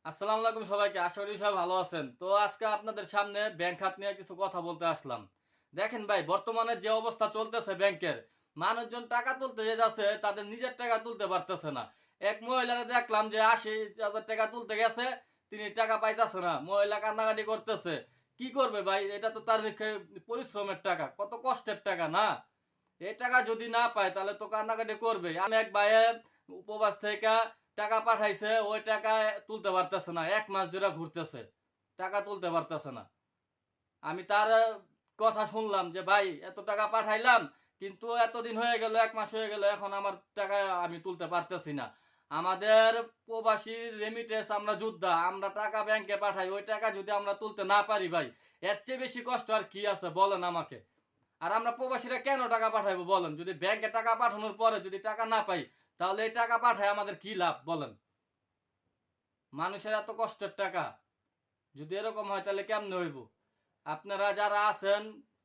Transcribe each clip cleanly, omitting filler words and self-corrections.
আসসালামু আলাইকুম সবাইকে। আশা করি সবাই ভালো আছেন। তো আজকে আপনাদের সামনে ব্যাংক খাত নিয়ে কিছু কথা বলতে আসলাম। দেখেন ভাই, বর্তমানে যে অবস্থা চলতেছে ব্যাংকের, মানুষজন টাকা তুলতে যে যাচ্ছে তাদের নিজের টাকা তুলতে পারতেছে না। এক মহিলারে দেখলাম যে ৮০,০০০ টাকা তুলতে গেছে, তিনি টাকা পাইতেছে না। মহিলা কান্নাকাটি করতেছে। কি করবে ভাই? এটা তো তার পরিশ্রমের টাকা, কত কষ্টের টাকা না? এই টাকা যদি না পায় তাহলে তো কান্নাকাটি করবে। আমি এক ভাইয়ে উপবাস থেকে টাকা পাঠাইছে, ওই টাকা তুলতে পারতেছে না, ১ মাস ধরে ঘুরতেছে, টাকা তুলতে পারতেছে না। আমি তার কথা শুনলাম যে ভাই এত টাকা পাঠাইলাম, কিন্তু এতদিন হয়ে গেল, ১ মাস হয়ে গেল, এখন আমার টাকা আমি তুলতে পারতেছি না। আমাদের প্রবাসীর রেমিটেন্স আমরা যোদ্ধা, আমরা টাকা ব্যাংকে পাঠাই, ওই টাকা যদি আমরা তুলতে না পারি ভাই, এর চেয়ে বেশি কষ্ট আর কি আছে বলেন আমাকে। আর আমরা প্রবাসীরা কেন টাকা পাঠাইবো বলেন? যদি ব্যাংকে টাকা পাঠানোর পরে যদি টাকা না পাই, তাহলে এই টাকা পাঠায় আমাদের কি লাভ বলেন? মানুষের এত কষ্টের টাকা, যদি এরকম হয় তাহলে কেমনে হইব? আপনারা যারা আছেন,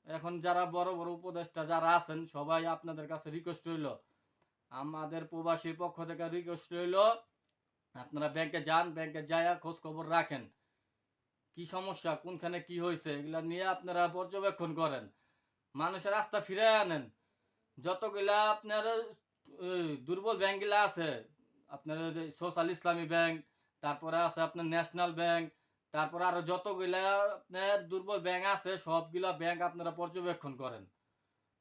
এখন যারা বড় বড় উপদেষ্টা যারা আছেন, সবাই আপনাদের কাছে রিকোয়েস্ট রইল, আমাদের প্রবাসীর পক্ষ থেকে রিকোয়েস্ট রইল, আপনারা ব্যাংকে যান, ব্যাংকে যায়া খোঁজ খবর রাখেন, কি সমস্যা, কোনখানে কি হয়েছে, এগুলা নিয়ে আপনারা পর্যবেক্ষণ করেন, মানুষের আস্থা ফিরে আনেন। যতগুলা আপনার দুর্বল ব্যাংকগুলা আছে, আপনার ওই যে সোশ্যাল ইসলামী ব্যাংক, তারপরে আছে আপনার ন্যাশনাল ব্যাংক, তারপরে আরো যতগুলা আপনার দুর্বল ব্যাংক আছে, সবগুলা ব্যাংক আপনারা পর্যবেক্ষণ করেন।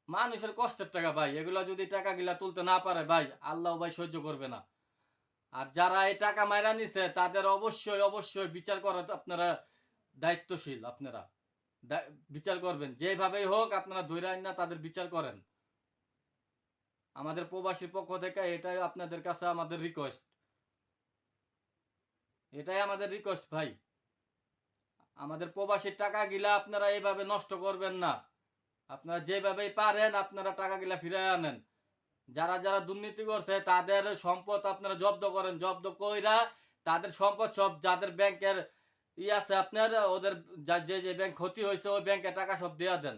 মানুষের কষ্টের টাকা ভাই, এগুলা যদি টাকাগুলা তুলতে না পারে ভাই, আল্লাহ ভাই সহ্য করবে না। আর যারা এই টাকা মাইরা নিছে তাদের অবশ্যই অবশ্যই বিচার করার আপনারা দায়িত্বশীল। আপনারা বিচার করবেন, যেভাবেই হোক আপনারা ধইরা আইনা তাদের বিচার করেন। আমাদের প্রবাসীর পক্ষ থেকে এটাই আপনাদের কাছে আমাদের রিকোয়েস্ট, এটাই আমাদের রিকোয়েস্ট ভাই। আমাদের প্রবাসীর টাকা গিলা আপনারা এইভাবে নষ্ট করবেন না। আপনারা যেভাবেই পারেন আপনারা টাকা গিলা ফিরাই আনেন। যারা যারা দুর্নীতি করছে তাদের সম্পদ আপনারা জব্দ করেন, জব্দ কইরা তাদের সম্পদ সব যাদের ব্যাংকের আছে আপনার, ওদের যে যে ব্যাংক ক্ষতি হয়েছে ওই ব্যাংকে টাকা সব দেয়া দেন,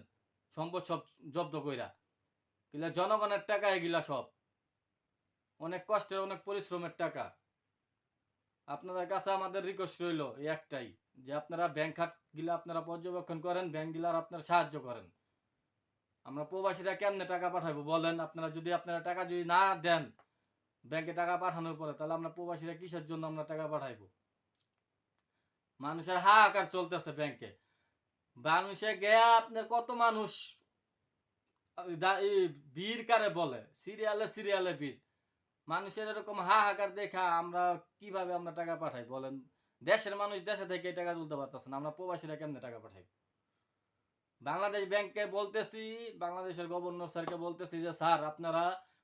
সম্পদ সব জব্দ কইরা। এগুলা জনগণের টাকা, এগুলা সব অনেক কষ্টের অনেক পরিশ্রমের টাকা। আপনাদের কাছে আমাদের রিকোয়েস্ট রইল এই একটাই, যে আপনারা ব্যাংক খাত গিলা আপনারা পর্যবেক্ষণ করেন, ব্যাংক গিলার আপনারা সাহায্য করেন। আমরা প্রবাসীরা কেমনে টাকা পাঠাবো বলেন? আপনারা যদি টাকা যদি না দেন ব্যাংকে টাকা পাঠানোর পরে, তাহলে আমরা প্রবাসীরা কিসের জন্য আমরা টাকা পাঠাইবো? মানুষের হাহাকার চলতেছে ব্যাংকে। মানুষে গেয়া আপনার কত মানুষ ভিড় কারে বলে, সিরিয়ালে সিরিয়ালে ভিড়। মানুষের এরকম হাহাকার দেখা আমরা কিভাবে আমরা টাকা পাঠাই বলেন? দেশের মানুষ দেশে থেকে টাকা তুলতে পারতেছে না, আমরা প্রবাসীরা কেমনে টাকা পাঠাই? বাংলাদেশ ব্যাংককে বলতেছি, বাংলাদেশের গভর্নর স্যারকে বলতেছি যে স্যার আপনারা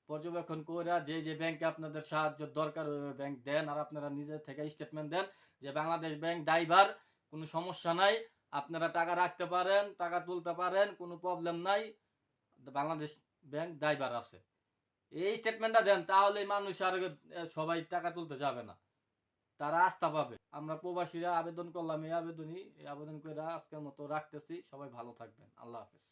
পর্যবেক্ষণ করে যে যে ব্যাংকে আপনাদের সাহায্য দরকার ওই ব্যাংক দেন, আর আপনারা নিজে থেকে স্টেটমেন্ট দেন যে বাংলাদেশ ব্যাংক দায়ভার, কোনো সমস্যা নাই, আপনারা টাকা রাখতে পারেন, টাকা তুলতে পারেন, কোনো প্রবলেম নাই, বাংলাদেশ ব্যাংক দায়ভার আছে। এই স্টেটমেন্টটা দেন, তাহলে মানুষ আর সবাই টাকা তুলতে যাবে না, তারা আস্থা পাবে। আমরা প্রবাসীরা আবেদন করলাম, এই আবেদন করে আজকের মতো রাখতেছি। সবাই ভালো থাকবেন। আল্লাহ হাফেজ।